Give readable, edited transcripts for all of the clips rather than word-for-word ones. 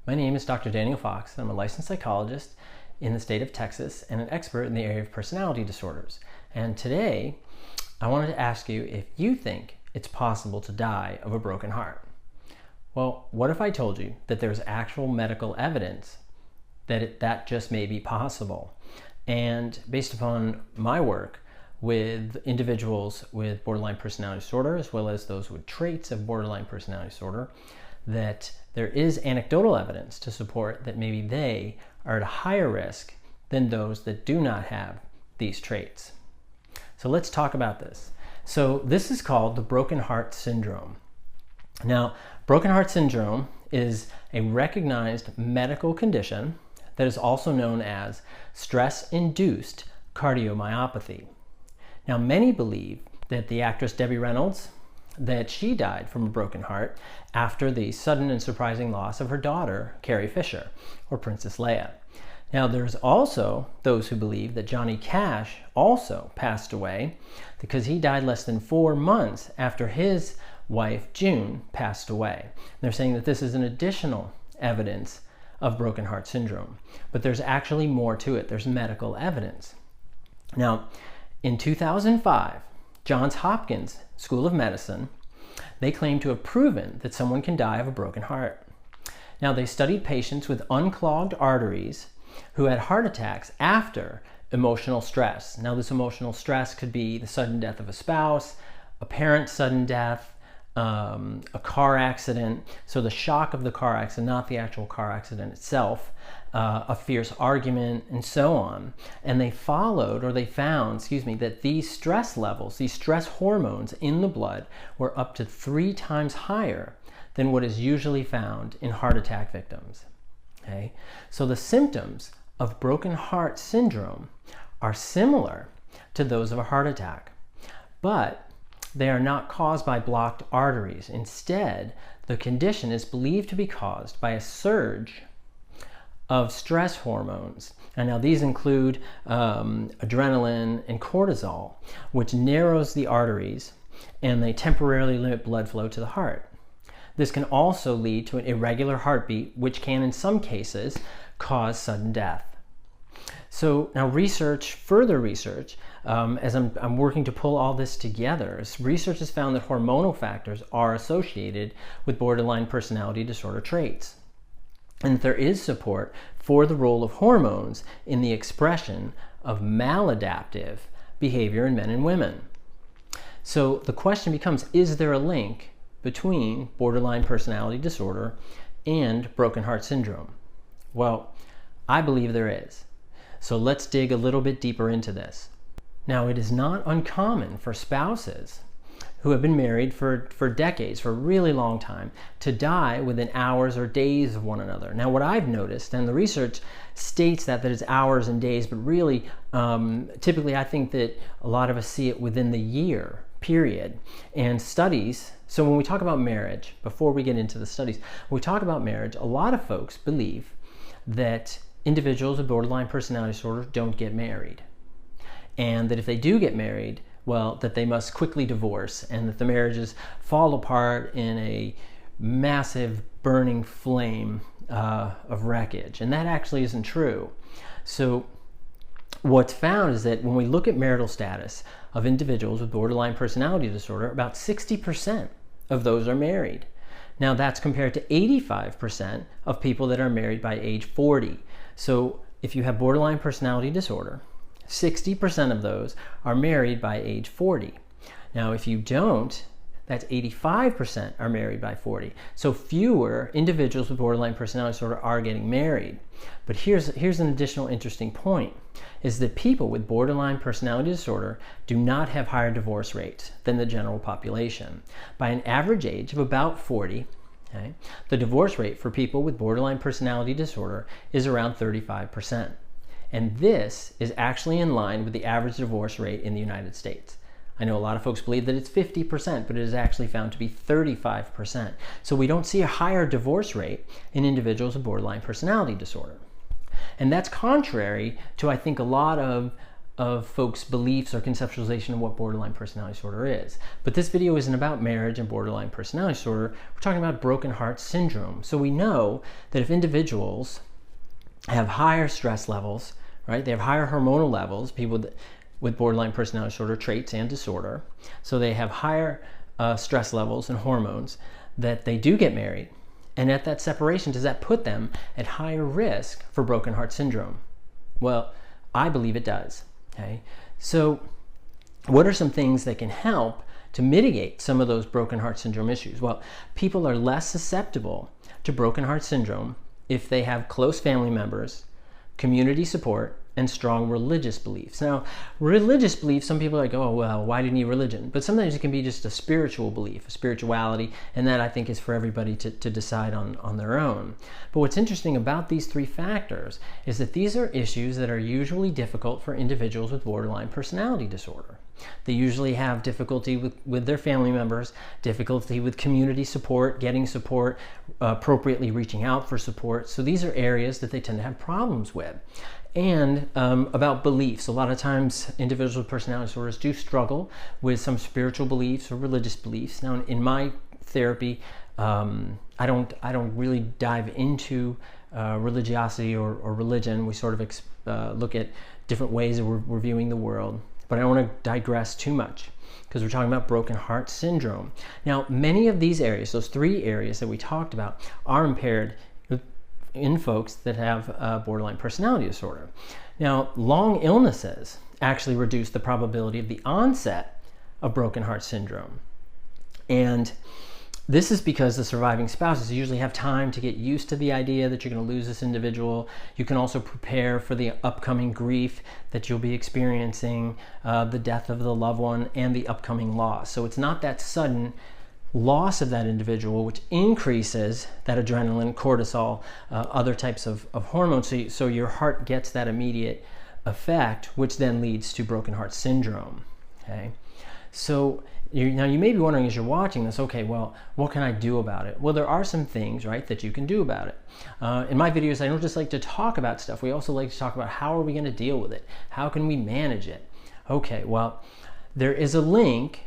My name is Dr. Daniel Fox. I'm a licensed psychologist in the state of Texas and an expert in the area of personality disorders. And today, I wanted to ask you if you think it's possible to die of a broken heart. Well, what if I told you that there's actual medical evidence that that just may be possible? And based upon my work with individuals with borderline personality disorder, as well as those with traits of borderline personality disorder, that there is anecdotal evidence to support that maybe they are at a higher risk than those that do not have these traits. So let's talk about this. So this is called the broken heart syndrome. Now, broken heart syndrome is a recognized medical condition that is also known as stress-induced cardiomyopathy. Now, many believe that the actress Debbie Reynolds, that she died from a broken heart after the sudden and surprising loss of her daughter, Carrie Fisher, or Princess Leia. Now, there's also those who believe that Johnny Cash also passed away because he died less than 4 months after his wife, June, passed away. They're saying that this is an additional evidence of broken heart syndrome, but there's actually more to it. There's medical evidence. Now, in 2005, Johns Hopkins School of Medicine, they claim to have proven that someone can die of a broken heart. Now, they studied patients with unclogged arteries who had heart attacks after emotional stress. Now, this emotional stress could be the sudden death of a spouse, a parent's sudden death, a car accident. So the shock of the car accident, not the actual car accident itself, a fierce argument, and so on. And they found, that these stress levels, these stress hormones in the blood were up to 3 times higher than what is usually found in heart attack victims. Okay? So the symptoms of broken heart syndrome are similar to those of a heart attack, but they are not caused by blocked arteries. Instead, the condition is believed to be caused by a surge of stress hormones. And now these include adrenaline and cortisol, which narrows the arteries and they temporarily limit blood flow to the heart. This can also lead to an irregular heartbeat, which can in some cases cause sudden death. So now further research, as I'm working to pull all this together, research has found that hormonal factors are associated with borderline personality disorder traits. And there is support for the role of hormones in the expression of maladaptive behavior in men and women. So the question becomes, is there a link between borderline personality disorder and broken heart syndrome? Well, I believe there is. So let's dig a little bit deeper into this. Now, it is not uncommon for spouses who have been married for decades, for a really long time, to die within hours or days of one another. Now, what I've noticed, and the research states that it's hours and days, but really, typically I think that a lot of us see it within the year period. And studies, so when we talk about marriage, before we get into the studies, when we talk about marriage, a lot of folks believe that individuals with borderline personality disorder don't get married. And that if they do get married, well, that they must quickly divorce and that the marriages fall apart in a massive burning flame of wreckage. And that actually isn't true. So what's found is that when we look at marital status of individuals with borderline personality disorder, about 60% of those are married. Now that's compared to 85% of people that are married by age 40. So if you have borderline personality disorder, 60% of those are married by age 40. Now if you don't, that's 85% are married by 40. So fewer individuals with borderline personality disorder are getting married. But here's an additional interesting point, is that people with borderline personality disorder do not have higher divorce rates than the general population. By an average age of about 40, okay, the divorce rate for people with borderline personality disorder is around 35%. And this is actually in line with the average divorce rate in the United States. I know a lot of folks believe that it's 50%, but it is actually found to be 35%. So we don't see a higher divorce rate in individuals with borderline personality disorder. And that's contrary to, I think, a lot of of folks' beliefs or conceptualization of what borderline personality disorder is. But this video isn't about marriage and borderline personality disorder. We're talking about broken heart syndrome. So we know that if individuals have higher stress levels, right, they have higher hormonal levels, people with borderline personality disorder traits and disorder, so they have higher stress levels and hormones, that they do get married. And at that separation, does that put them at higher risk for broken heart syndrome? Well, I believe it does. Okay, so what are some things that can help to mitigate some of those broken heart syndrome issues? Well, people are less susceptible to broken heart syndrome if they have close family members, community support, and strong religious beliefs. Now, religious beliefs, some people are like, oh, well, why do you need religion? But sometimes it can be just a spiritual belief, a spirituality, and that I think is for everybody to decide on their own. But what's interesting about these three factors is that these are issues that are usually difficult for individuals with borderline personality disorder. They usually have difficulty with their family members, difficulty with community support, getting support, appropriately reaching out for support. So these are areas that they tend to have problems with. And about beliefs. A lot of times individuals with personality disorders do struggle with some spiritual beliefs or religious beliefs. Now, in my therapy, I don't really dive into religiosity or religion. We sort of look at different ways that we're viewing the world. But I don't want to digress too much because we're talking about broken heart syndrome. Now, many of these areas, those three areas that we talked about, are impaired in folks that have borderline personality disorder. Now, long illnesses actually reduce the probability of the onset of broken heart syndrome. And this is because the surviving spouses usually have time to get used to the idea that you're going to lose this individual. You can also prepare for the upcoming grief that you'll be experiencing, the death of the loved one, and the upcoming loss. So it's not that sudden loss of that individual, which increases that adrenaline, cortisol, other types of hormones. So your heart gets that immediate effect, which then leads to broken heart syndrome. Okay, so now you may be wondering as you're watching this, okay, well, what can I do about it? Well, there are some things, right, that you can do about it. In my videos, I don't just like to talk about stuff. We also like to talk about how are we going to deal with it? How can we manage it? Okay, well, there is a link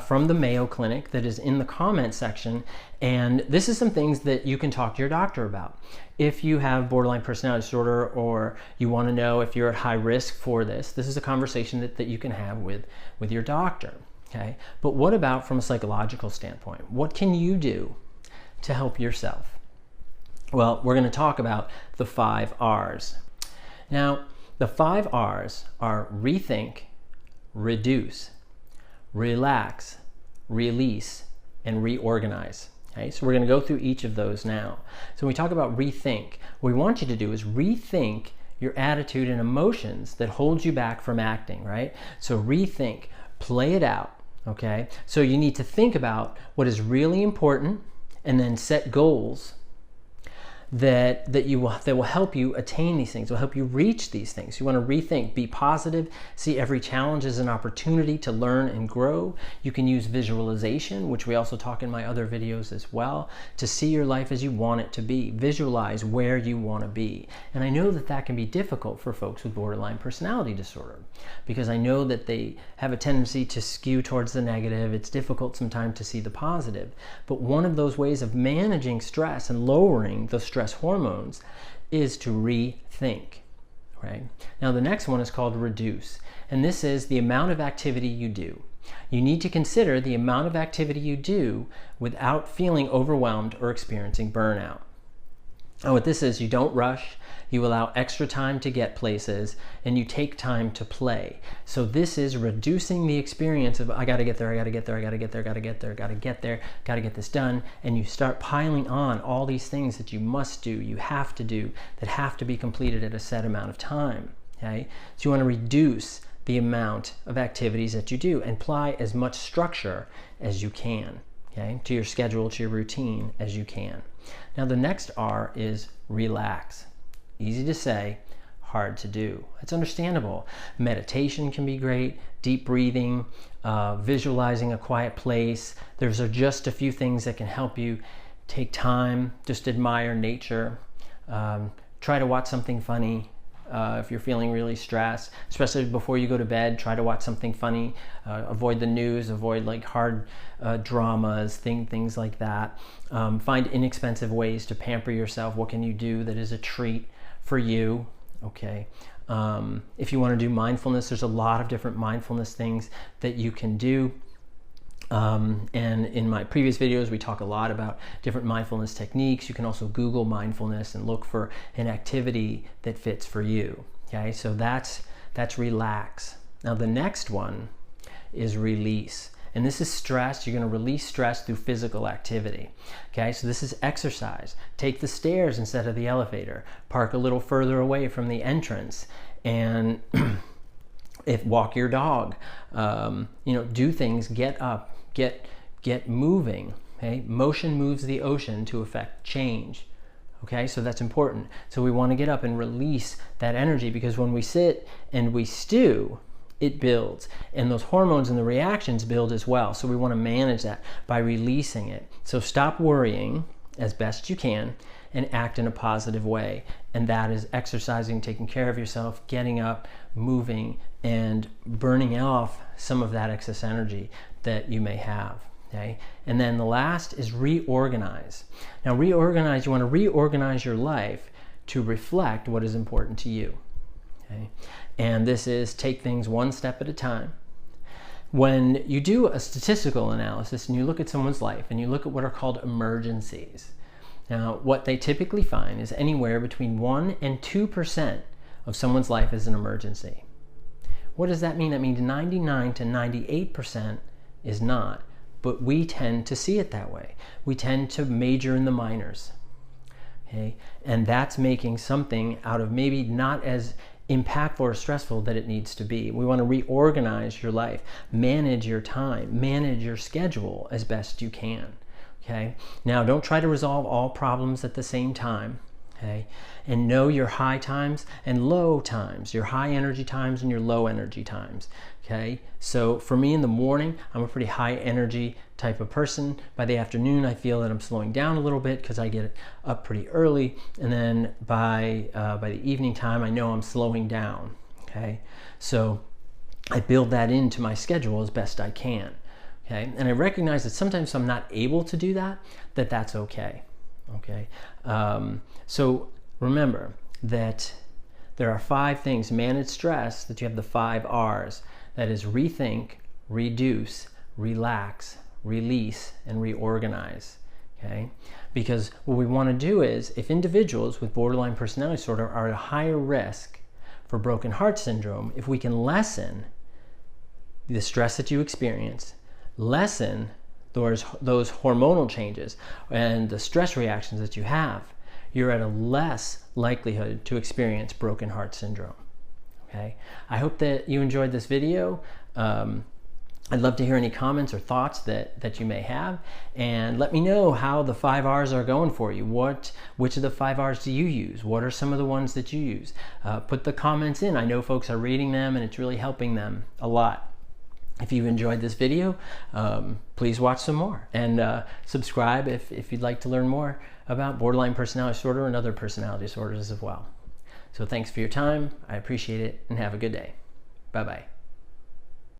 from the Mayo Clinic that is in the comment section, and this is some things that you can talk to your doctor about. If you have borderline personality disorder or you want to know if you're at high risk for this is a conversation that you can have with your doctor. Okay, but what about from a psychological standpoint? What can you do to help yourself? Well, we're going to talk about the 5 R's. Now, the 5 R's are rethink, reduce, relax, release, and reorganize. Okay, so we're going to go through each of those now. So when we talk about rethink, what we want you to do is rethink your attitude and emotions that hold you back from acting, right? So rethink, play it out, okay? So you need to think about what is really important and then set goals that will help you attain these things, will help you reach these things. You want to rethink, be positive, see every challenge as an opportunity to learn and grow. You can use visualization, which we also talk in my other videos as well, to see your life as you want it to be. Visualize where you want to be. And I know that can be difficult for folks with borderline personality disorder because I know that they have a tendency to skew towards the negative. It's difficult sometimes to see the positive. But one of those ways of managing stress and lowering the stress hormones is to rethink. Right? Now the next one is called reduce, and this is the amount of activity you do. You need to consider the amount of activity you do without feeling overwhelmed or experiencing burnout. And what this is, you don't rush, you allow extra time to get places, and you take time to play. So this is reducing the experience of I gotta get there, I gotta get there, I gotta get there, gotta get there, gotta get there, gotta get this done, and you start piling on all these things that you must do, you have to do, that have to be completed at a set amount of time. Okay? So you want to reduce the amount of activities that you do and apply as much structure as you can, okay, to your schedule, to your routine as you can. Now the next R is relax. Easy to say, hard to do. It's understandable. Meditation can be great, deep breathing, visualizing a quiet place. There's just a few things that can help you take time, just admire nature, try to watch something funny, if you're feeling really stressed, especially before you go to bed. Try to watch something funny. Avoid the news. Avoid like hard dramas, things like that. Find inexpensive ways to pamper yourself. What can you do that is a treat for you? Okay. If you want to do mindfulness, there's a lot of different mindfulness things that you can do. And in my previous videos, we talk a lot about different mindfulness techniques. You can also Google mindfulness and look for an activity that fits for you. Okay, so that's relax. Now the next one is release. And this is stress. You're going to release stress through physical activity. Okay, so this is exercise. Take the stairs instead of the elevator. Park a little further away from the entrance. And walk your dog. Do things, get up, get moving. Okay, motion moves the ocean to affect change. Okay, so that's important. So we want to get up and release that energy, because when we sit and we stew, it builds, and those hormones and the reactions build as well. So we want to manage that by releasing it. So stop worrying as best you can and act in a positive way. And that is exercising, taking care of yourself, getting up, moving, and burning off some of that excess energy that you may have. Okay? And then the last is reorganize. Now reorganize, you want to reorganize your life to reflect what is important to you. Okay? And this is take things one step at a time. When you do a statistical analysis and you look at someone's life and you look at what are called emergencies, now what they typically find is anywhere between 1 and 2% of someone's life is an emergency. What does that mean? That means 99 to 98% is not, but we tend to see it that way. We tend to major in the minors. Okay? And that's making something out of maybe not as impactful or stressful that it needs to be. We want to reorganize your life, manage your time, manage your schedule as best you can. Okay? Now, don't try to resolve all problems at the same time. Okay? And know your high times and low times, your high energy times and your low energy times. Okay? So for me in the morning, I'm a pretty high energy type of person. By the afternoon, I feel that I'm slowing down a little bit because I get up pretty early. And then by the evening time, I know I'm slowing down. Okay? So I build that into my schedule as best I can. Okay? And I recognize that sometimes I'm not able to do that, that's okay. Okay? So remember that there are 5 things, manage stress, that you have the 5 R's. That is rethink, reduce, relax, release, and reorganize. Okay? Because what we want to do is, if individuals with borderline personality disorder are at a higher risk for broken heart syndrome, if we can lessen the stress that you experience, lessen those hormonal changes and the stress reactions that you have, you're at a less likelihood to experience broken heart syndrome. Okay? I hope that you enjoyed this video. I'd love to hear any comments or thoughts that you may have, and let me know how the 5 R's are going for you. Which of the 5 R's do you use? What are some of the ones that you use? Put the comments in. I know folks are reading them and it's really helping them a lot. If you've enjoyed this video, please watch some more, and subscribe if you'd like to learn more about borderline personality disorder and other personality disorders as well. So thanks for your time. I appreciate it, and have a good day. Bye-bye.